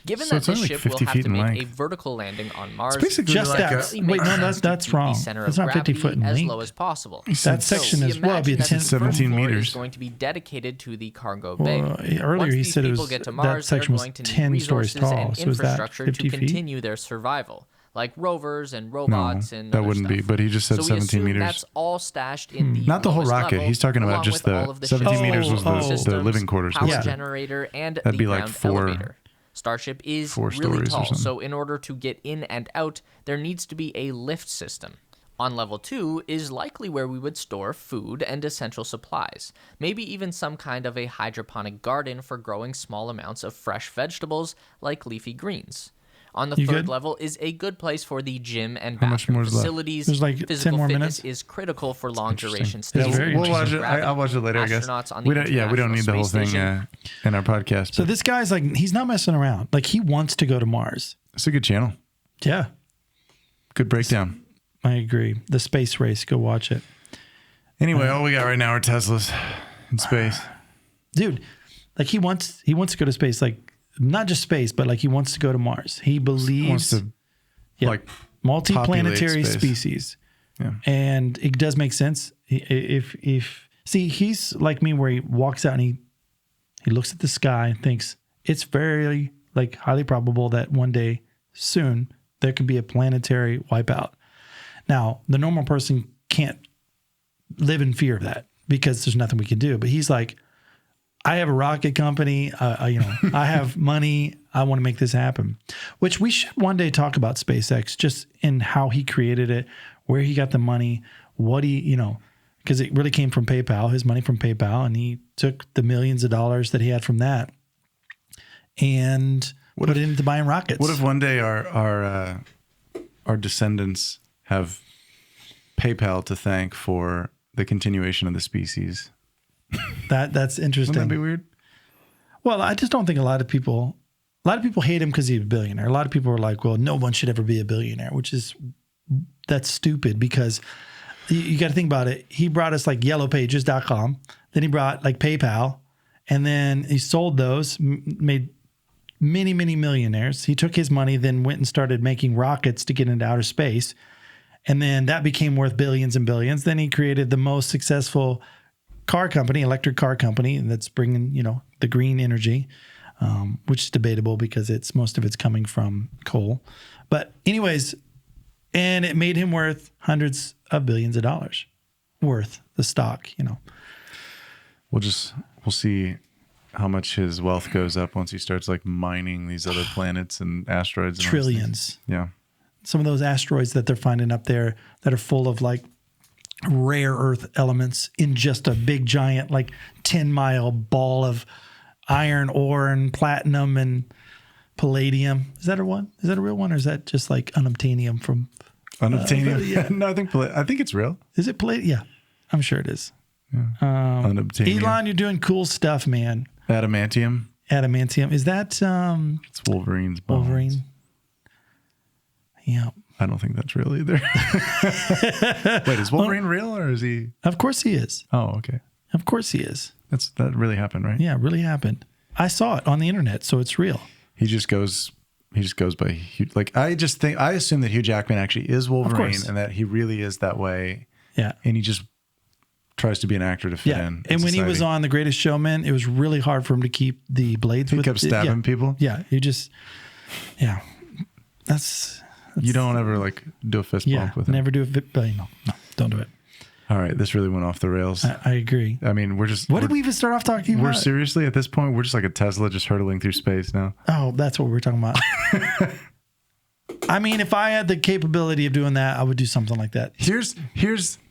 Given So that it's this only ship like will 50 have feet to in make length. a vertical landing on Mars, It's basically Just like that. definitely Wait, makes no, sense to that's keep wrong. the center That's of not 50 gravity foot in as length. low as possible. That section So is, well, it'd be imagine that the 10 first 17 floor meters. is going to be dedicated to the cargo bay. Well, earlier Once he these said it people was- get to that Mars, they're section was going to need 10 stories resources tall. and So is that infrastructure 50 to feet? continue their survival, like rovers and No, robots and that other wouldn't be. stuff. But he just said So we 17 assume meters. That's all stashed in the Not the whole lowest rocket. level, He's talking about along just with the all of the 17 ship's meters was control the systems, living quarters. power Yeah. generator, and That'd the be like ground 4 elevator. Starship is 4 really stories or tall, something. so in order to get in and out, there needs to be a lift system. On level 2 is likely where we would store food and essential supplies, maybe even some kind of a hydroponic garden for growing small amounts of fresh vegetables like leafy greens. On the You third good? level is a good place for the gym and How much bathroom more is left? facilities. There's like 10 Physical more fitness minutes. is critical for long duration That's stays. very in We'll watch zero it. gravity. I'll watch it later, I guess. Astronauts on the We don't need the whole International thing Space Station. in our podcast. So but this guy's like, he's not messing around. Like, he wants to go to Mars. it's a good channel. Yeah, Good breakdown. I agree. The space race, go watch it. Anyway, all we got right now are Teslas in space. Dude, like he wants to go to space, like not just space, but like he wants to go to Mars. He believes Wants to yeah, like multiplanetary populate space. species. Yeah. And it does make sense. If see, he's like me where he walks out and he looks at the sky and thinks it's very like highly probable that one day soon there could be a planetary wipeout. Now, the normal person can't live in fear of that because there's nothing we can do. But he's like, I have a rocket company. I have money. I want to make this happen. Which we should one day talk about SpaceX, just in how he created it, where he got the money, what he, because it really came from PayPal, his money from PayPal, and he took the millions of dollars that he had from that and put it into buying rockets. What if one day our descendants have PayPal to thank for the continuation of the species? That's interesting. Wouldn't that be weird? Well, I just don't think a lot of people hate him because he's a billionaire. A lot of people are like, well, no one should ever be a billionaire, that's stupid because you got to think about it. He brought us like yellowpages.com. Then he brought like PayPal, and then he sold those, made many, many millionaires. He took his money, then went and started making rockets to get into outer space. And then that became worth billions and billions. Then he created the most successful electric car company, and that's bringing, the green energy, which is debatable because most of it's coming from coal. But anyways, and it made him worth hundreds of billions of dollars worth the stock, We'll see how much his wealth goes up once he starts like mining these other planets and asteroids. And all those things. Trillions. Yeah. Some of those asteroids that they're finding up there that are full of like rare earth elements in just a big giant like 10-mile ball of iron ore and platinum and palladium. Is that a one? Is that a real one, or is that just like unobtainium from Unobtainium. yeah. No, I think it's real. Is it palladium? Yeah, I'm sure it is. Unobtainium. Elon, you're doing cool stuff, man. Adamantium. Adamantium. Is that It's Wolverine's bones. Wolverine? Yeah. I don't think that's real either. Wait, is Wolverine real or is he? Of course he is. Oh, okay. Of course he is. That really happened, right? Yeah, it really happened. I saw it on the internet, so it's real. He just goes He just goes by Hugh. Like I assume that Hugh Jackman actually is Wolverine course. and that he really is that way. Yeah. And he just tries to be an actor to fit in. And when he was on The Greatest Showman, it was really hard for him to keep the blades. He kept stabbing people. Yeah. That's you don't ever like do a fist bump with him. Never do a no, don't do it. All right, this really went off the rails. I agree. I mean, what did we even start off talking about? We're seriously at this point, we're just like a Tesla just hurtling through space now. Oh, that's what we're talking about. I mean, if I had the capability of doing that, I would do something like that. Here's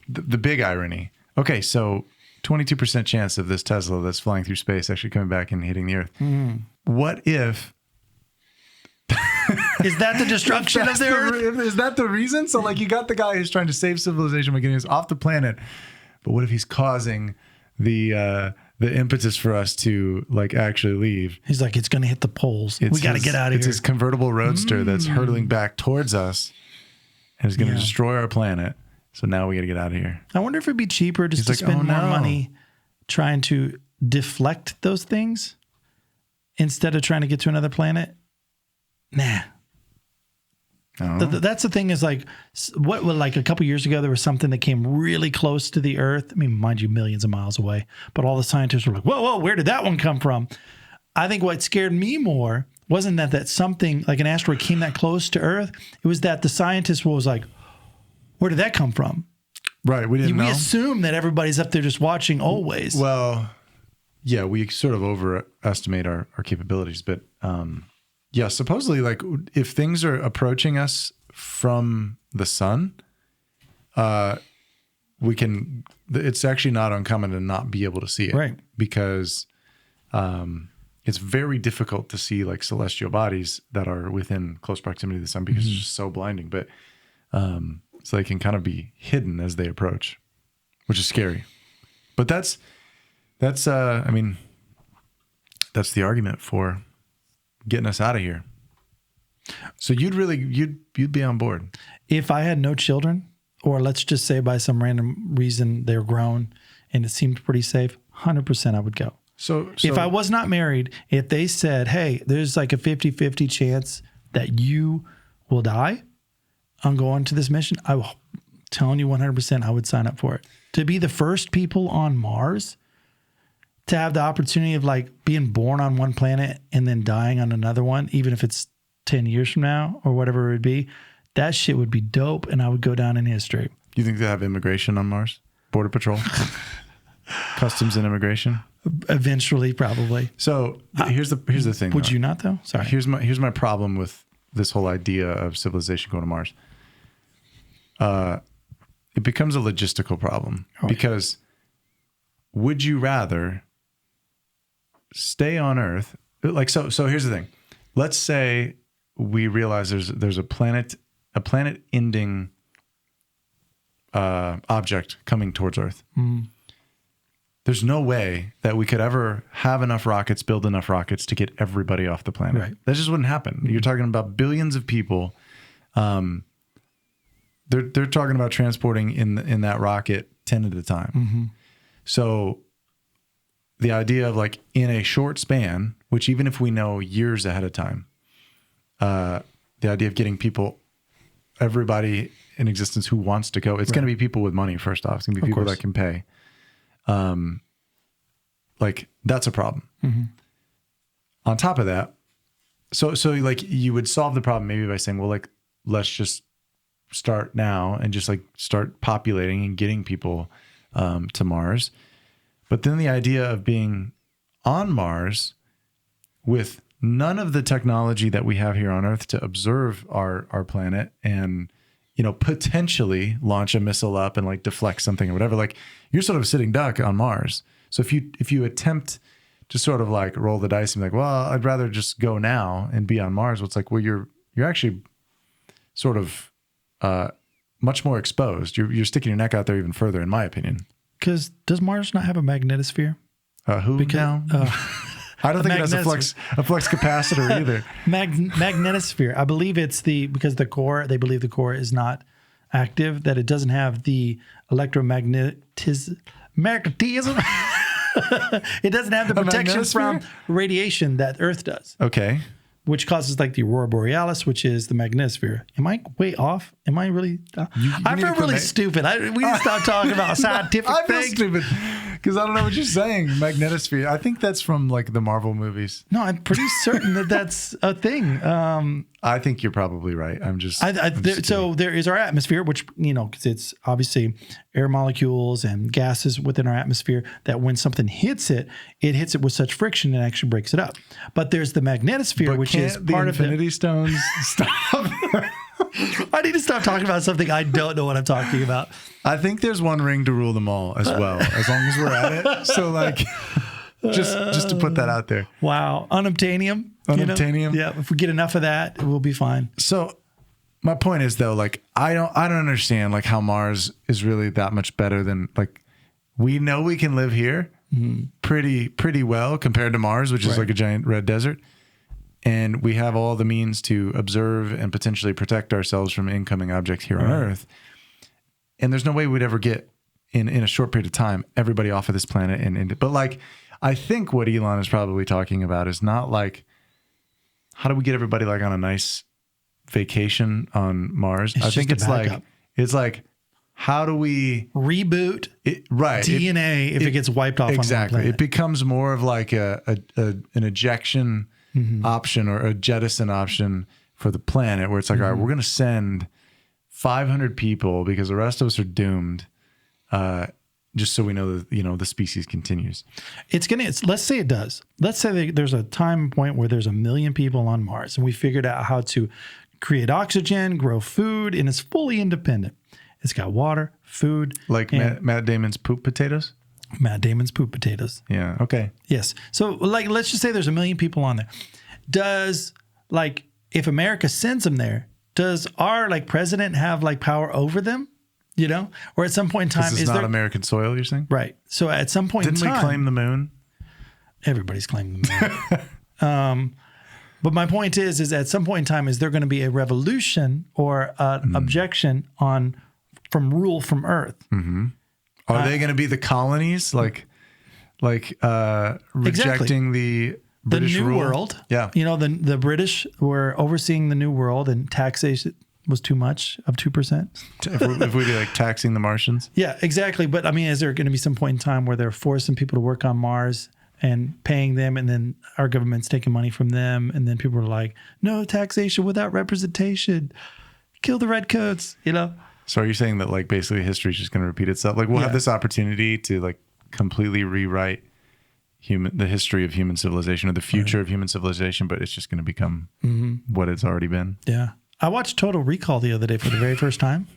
the big irony. Okay, so 22% chance of this Tesla that's flying through space actually coming back and hitting the Earth. What if... Is that the destruction of the Earth? Is that the reason? So like you got the guy who's trying to save civilization by getting us off the planet, but what if he's causing the impetus for us to like actually leave? He's like, it's going to hit the poles. We got to get out of here. It's his convertible roadster that's hurtling back towards us and is going to destroy our planet. So now we got to get out of here. I wonder if it'd be cheaper just to spend more money trying to deflect those things instead of trying to get to another planet. Nah. That's the thing is like, like a couple years ago, there was something that came really close to the Earth. I mean, mind you, millions of miles away, but all the scientists were like, whoa, where did that one come from? I think what scared me more wasn't that something like an asteroid came that close to Earth. It was that the scientist was like, where did that come from? Right. We didn't know. We assume that everybody's up there just watching always. Well, yeah, we sort of overestimate our capabilities, but, yeah, supposedly, like if things are approaching us from the sun, it's actually not uncommon to not be able to see it, right? Because it's very difficult to see like celestial bodies that are within close proximity to the sun because it's just so blinding. But so they can kind of be hidden as they approach, which is scary. But that's I mean, that's the argument for getting us out of here. So you'd be on board if I had no children, or let's just say by some random reason they're grown and it seemed pretty safe. 100% I would go. So if I was not married, if they said, hey, there's like a 50-50 chance that you will die on going to this mission, I'm telling you 100% I would sign up for it. To be the first people on Mars, to have the opportunity of like being born on one planet and then dying on another one, even if it's 10 years from now or whatever it would be, that shit would be dope and I would go down in history. You think they have immigration on Mars? Border Patrol? Customs and immigration? Eventually, probably. So here's the thing. Would you not though? Sorry. Here's my problem with this whole idea of civilization going to Mars. It becomes a logistical problem because would you rather stay on Earth? Like, so here's the thing. Let's say we realize there's a planet ending object coming towards Earth. There's no way that we could ever have enough rockets, build enough rockets to get everybody off the planet. Right. That just wouldn't happen. You're talking about billions of people. They're talking about transporting in that rocket 10 at a time. So the idea of like in a short span, which even if we know years ahead of time, the idea of getting everybody in existence who wants to go, it's going to be people with money first off. It's going to be people that can pay. Like that's a problem. On top of that, so like you would solve the problem maybe by saying, well, like let's just start now and just like start populating and getting people to Mars. But then the idea of being on Mars with none of the technology that we have here on Earth to observe our planet and, you know, potentially launch a missile up and like deflect something or whatever, like you're sort of sitting duck on Mars. So if you attempt to sort of like roll the dice and be like, well, I'd rather just go now and be on Mars. Well, it's like, well, you're actually sort of much more exposed. You're sticking your neck out there even further, in my opinion. Because does Mars not have a magnetosphere? Now? I don't think it has a flux capacitor either. Magnetosphere. I believe it's because they believe the core is not active, that it doesn't have the magnetism. It doesn't have the protection from radiation that Earth does. Okay. which causes like the aurora borealis, which is the magnetosphere. Am I way off? Am I really? I feel really stupid. We need to stop talking about scientific I feel things. stupid because I don't know what you're saying. Magnetosphere. I think that's from like the Marvel movies. No, I'm pretty certain that that's a thing. I think you're probably right. I'm just. So there is our atmosphere, which, because it's obviously air molecules and gases within our atmosphere that when something hits it hits it with such friction it actually breaks it up. But there's the magnetosphere, which is part of the Infinity Stones. Stop. I need to stop talking about something I don't know what I'm talking about. I think there's one ring to rule them all as well, as long as we're at it. So like, just to put that out there. Wow, unobtainium. Unobtainium. Yeah, if we get enough of that, we'll be fine. So my point is though, like I don't understand like how Mars is really that much better than like we know we can live here pretty well compared to Mars, which is like a giant red desert. And we have all the means to observe and potentially protect ourselves from incoming objects here on Earth. And there's no way we'd ever get in a short period of time everybody off of this planet. But like, I think what Elon is probably talking about is not like, how do we get everybody like on a nice vacation on Mars? I think it's like, how do we reboot DNA if it gets wiped off? Exactly. On one planet. It becomes more of like an ejection option or a jettison option for the planet where it's like, all right, we're going to send 500 people because the rest of us are doomed. Just so we know that, the species continues. Let's say it does. Let's say there's a time point where there's 1 million people on Mars and we figured out how to create oxygen, grow food, and it's fully independent. It's got water, food. Like Matt Damon's poop potatoes? Matt Damon's poop potatoes. Yeah. Okay. Yes. So like, let's just say there's 1 million people on there. If America sends them there, does our like president have like power over them? Or at some point in time, is not American soil, you're saying? Right. So at some point in time, didn't we claim the moon? Everybody's claimed the moon. But my point is at some point in time, is there going to be a revolution or an objection from rule from Earth? Mm-hmm. Are they going to be the colonies, rejecting the British New rule? World? Yeah. The British were overseeing the New World, and taxation was too much of 2%. if we do like taxing the Martians? Yeah, exactly. But I mean, is there going to be some point in time where they're forcing people to work on Mars and paying them, and then our government's taking money from them, and then people are like, no taxation without representation, kill the redcoats, So are you saying that like basically history is just going to repeat itself? Like we'll have this opportunity to like completely rewrite the history of human civilization or the future of human civilization, but it's just going to become what it's already been. Yeah. I watched Total Recall the other day for the very first time.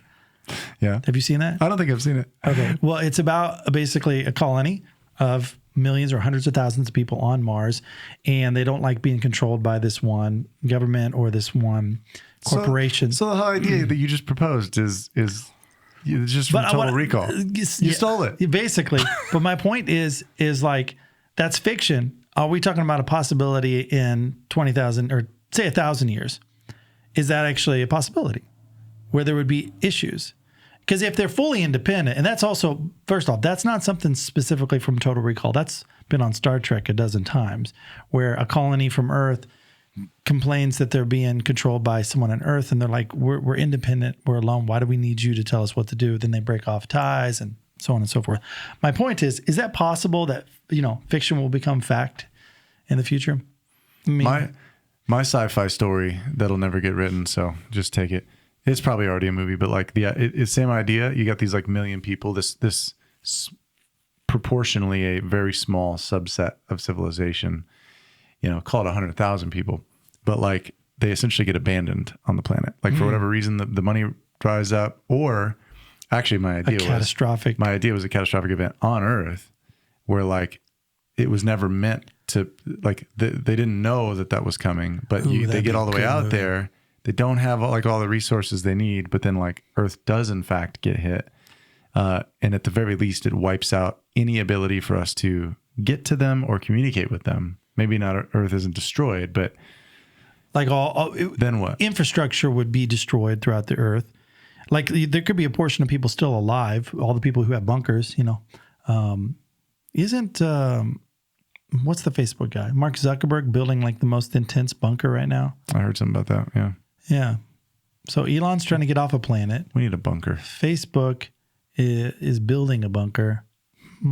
Yeah. Have you seen that? I don't think I've seen it. Okay. Well, it's about basically a colony of millions or hundreds of thousands of people on Mars, and they don't like being controlled by this one government or this one corporation. So the whole idea that you just proposed is just from Total Recall. You stole it. Basically. But my point is like, that's fiction. Are we talking about a possibility in 20,000 or say 1,000 years? Is that actually a possibility where there would be issues? Because if they're fully independent, and that's also, first off, that's not something specifically from Total Recall. That's been on Star Trek a dozen times, where a colony from Earth complains that they're being controlled by someone on Earth, and they're like, we're independent, we're alone. Why do we need you to tell us what to do? Then they break off ties and so on and so forth. My point is that possible that, fiction will become fact in the future? I mean, my sci-fi story that'll never get written, so just take it. It's probably already a movie, but like it's same idea. You got these like million people, this proportionally a very small subset of civilization, call it 100,000 people, but like they essentially get abandoned on the planet. Like for whatever reason, the money dries up, or actually my idea was a catastrophic event on Earth where like it was never meant to, like they didn't know that was coming, but they get all the way out there. They don't have like all the resources they need, but then like Earth does in fact get hit. And at the very least, it wipes out any ability for us to get to them or communicate with them. Maybe not Earth isn't destroyed, but like then what? Infrastructure would be destroyed throughout the Earth. Like there could be a portion of people still alive, all the people who have bunkers, isn't what's the Facebook guy? Mark Zuckerberg building like the most intense bunker right now. I heard something about that. Yeah. Yeah. So Elon's trying to get off a planet. We need a bunker. Facebook is building a bunker. We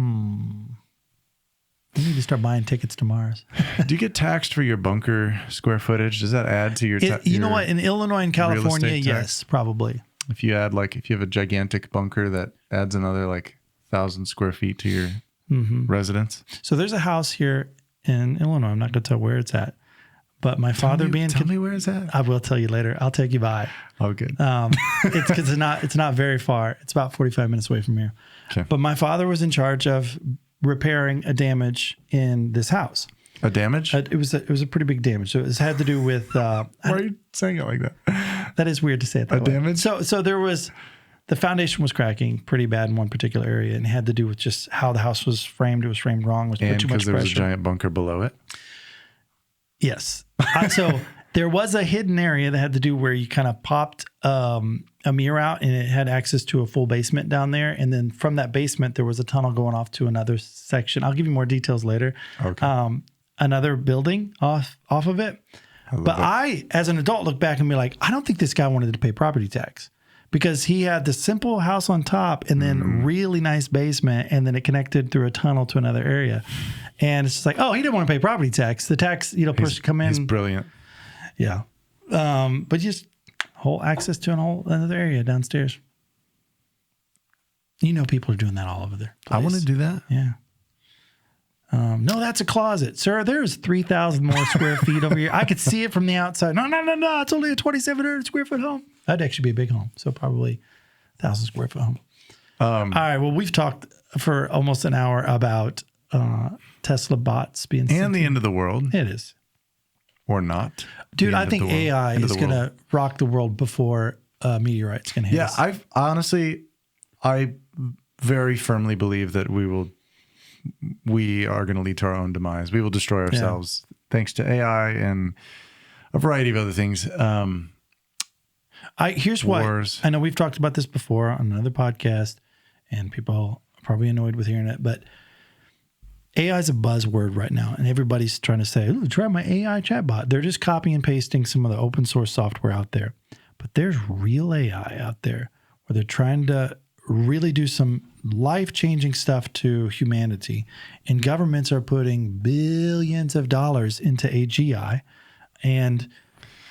need to start buying tickets to Mars. Do you get taxed for your bunker square footage? Does that add to your? You know what? In Illinois and California, estate tax? yes, probably. If you have a gigantic bunker that adds another like 1,000 square feet to your residence. So there's a house here in Illinois. I'm not going to tell where it's at, but my father being. Tell me where it's at. I will tell you later. I'll take you by. Oh, good. It's because it's not very far. It's about 45 minutes away from here. Okay. But my father was in charge of repairing a damage in this house. A damage? It was a pretty big damage. So it had to do with. Why are you saying it like that? That is weird to say it that way. Damage? So there was, the foundation was cracking pretty bad in one particular area, and it had to do with just how the house was framed. It was framed wrong. Was And put too much because there was a pressure. giant bunker below it. Yes. So there was a hidden area that had to do where you kind of popped a mirror out, and it had access to a full basement down there. And then from that basement, there was a tunnel going off to another section. I'll give you more details later. Okay. Another building off of it. But I, as an adult, look back and be like, I don't think this guy wanted to pay property tax, because he had the simple house on top and then really nice basement, and then it connected through a tunnel to another area. And it's just like, oh, he didn't want to pay property tax. The tax, person come in. He's brilliant. Yeah. But just whole access to another area downstairs. You know, people are doing that all over there. I want to do that. Yeah. No, that's a closet. Sir, there's 3,000 more square feet over here. I could see it from the outside. No. It's only a 2,700 square foot home. That'd actually be a big home. So probably 1,000 square foot home. All right. Well, we've talked for almost an hour about Tesla bots being And the end of the world. It is. Or not. Dude, I think AI is going to rock the world before meteorites can hit us. I very firmly believe that we are going to lead to our own demise. We will destroy ourselves thanks to AI and a variety of other things. Here's why. I know we've talked about this before on another podcast, and people are probably annoyed with hearing it, but AI is a buzzword right now, and everybody's trying to say, "Ooh, try my AI chatbot." They're just copying and pasting some of the open source software out there. But there's real AI out there where they're trying to really do some life-changing stuff to humanity, and governments are putting billions of dollars into AGI. And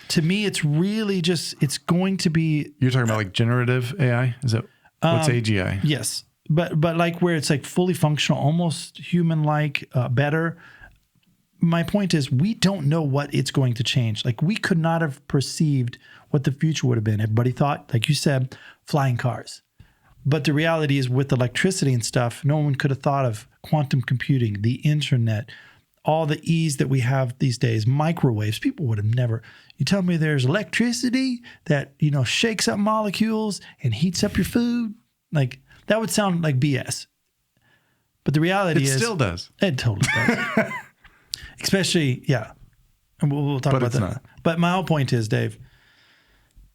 to me, it's really it's going to be. You're talking about like generative AI? Is that what's AGI? Yes. But like where it's like fully functional, almost human-like, better. My point is, we don't know what it's going to change. Like, we could not have perceived what the future would have been. Everybody thought, like you said, flying cars. But the reality is, with electricity and stuff, no one could have thought of quantum computing, the internet, all the ease that we have these days, microwaves. People would have never. You tell me there's electricity that, shakes up molecules and heats up your food. Like, that would sound like BS. But the reality is... It still does. It totally does. Especially, yeah. And we'll talk about that. Not. But my whole point is, Dave,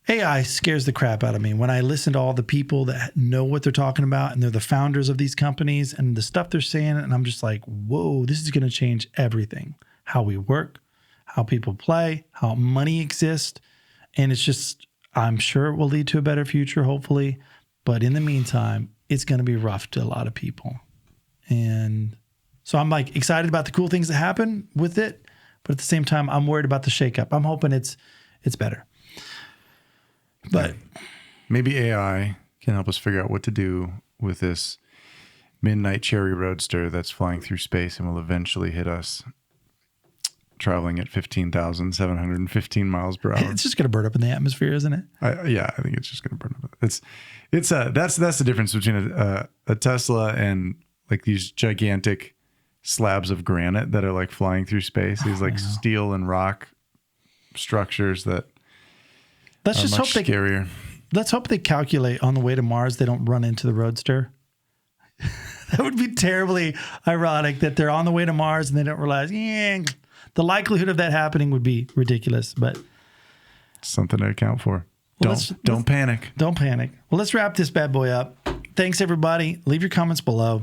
AI scares the crap out of me. When I listen to all the people that know what they're talking about, and they're the founders of these companies, and the stuff they're saying, and I'm just like, whoa, this is going to change everything. How we work, how people play, how money exists. And it's just, I'm sure it will lead to a better future, hopefully. But in the meantime, it's going to be rough to a lot of people. And so I'm like excited about the cool things that happen with it. But at the same time, I'm worried about the shakeup. I'm hoping it's better. But maybe AI can help us figure out what to do with this midnight cherry roadster that's flying through space and will eventually hit us traveling at 15,715 miles per hour. It's just going to burn up in the atmosphere, isn't it? I think it's just going to burn up. That's the difference between a Tesla and like these gigantic slabs of granite that are like flying through space. These like steel and rock structures that let's just much hope scarier. Let's hope they calculate on the way to Mars they don't run into the roadster. That would be terribly ironic that they're on the way to Mars and they don't realize, the likelihood of that happening would be ridiculous, but something to account for. Well, don't panic. Don't panic. Well, let's wrap this bad boy up. Thanks, everybody. Leave your comments below.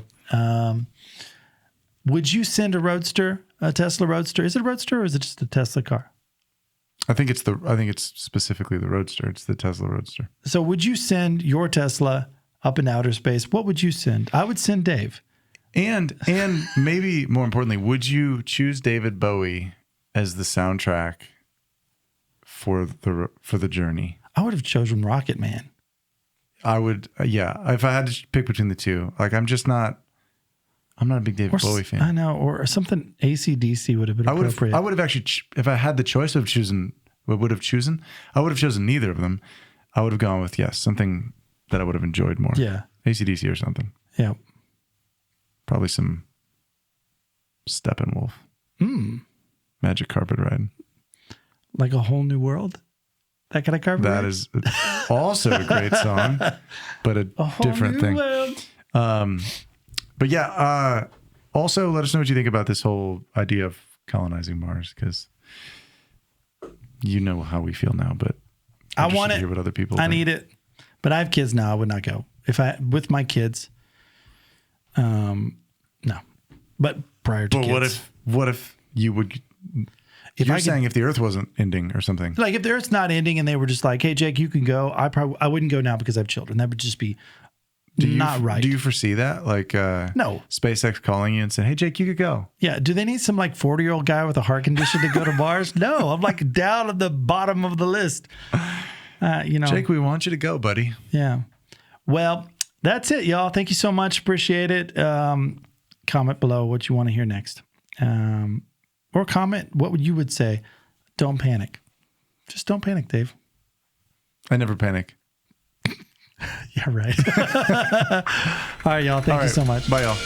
Would you send a Roadster, a Tesla Roadster? Is it a Roadster or is it just a Tesla car? I think it's specifically the Roadster. It's the Tesla Roadster. So would you send your Tesla up into outer space? What would you send? I would send Dave. And maybe more importantly, would you choose David Bowie as the soundtrack for the journey? I would have chosen Rocket Man. I would, yeah. If I had to pick between the two, like I'm not a big David Bowie fan. I know, or something AC/DC would have been appropriate. I would have actually, if I had the choice of choosing, I would have chosen neither of them. I would have gone with, something that I would have enjoyed more. Yeah. AC/DC or something. Yeah. Probably some Steppenwolf. Magic Carpet Ride. Like A Whole New World? That kind of carpet That ride? is also a great song, but a different thing. But yeah, also let us know what you think about this whole idea of colonizing Mars, because you know how we feel now, but I want to it. hear what other people I think. need it. But I have kids now. I would not go. With my kids, no. But prior to But kids. what if you would, If you're I could- saying if the Earth wasn't ending or something. Like if the Earth's not ending and they were just like, hey, Jake, you can go. I wouldn't go now because I have children. That would just be not right. Do you foresee that? Like No. SpaceX calling you and saying, hey, Jake, you could go. Yeah. Do they need some like 40-year-old guy with a heart condition to go to Mars? No, I'm like down at the bottom of the list. Jake, we want you to go, buddy. Yeah. Well, that's it, y'all. Thank you so much. Appreciate it. Comment below what you want to hear next. Or comment what you would say. Don't panic. Just don't panic, Dave. I never panic. Yeah, right. All right, y'all. Thank you so much. Bye, y'all.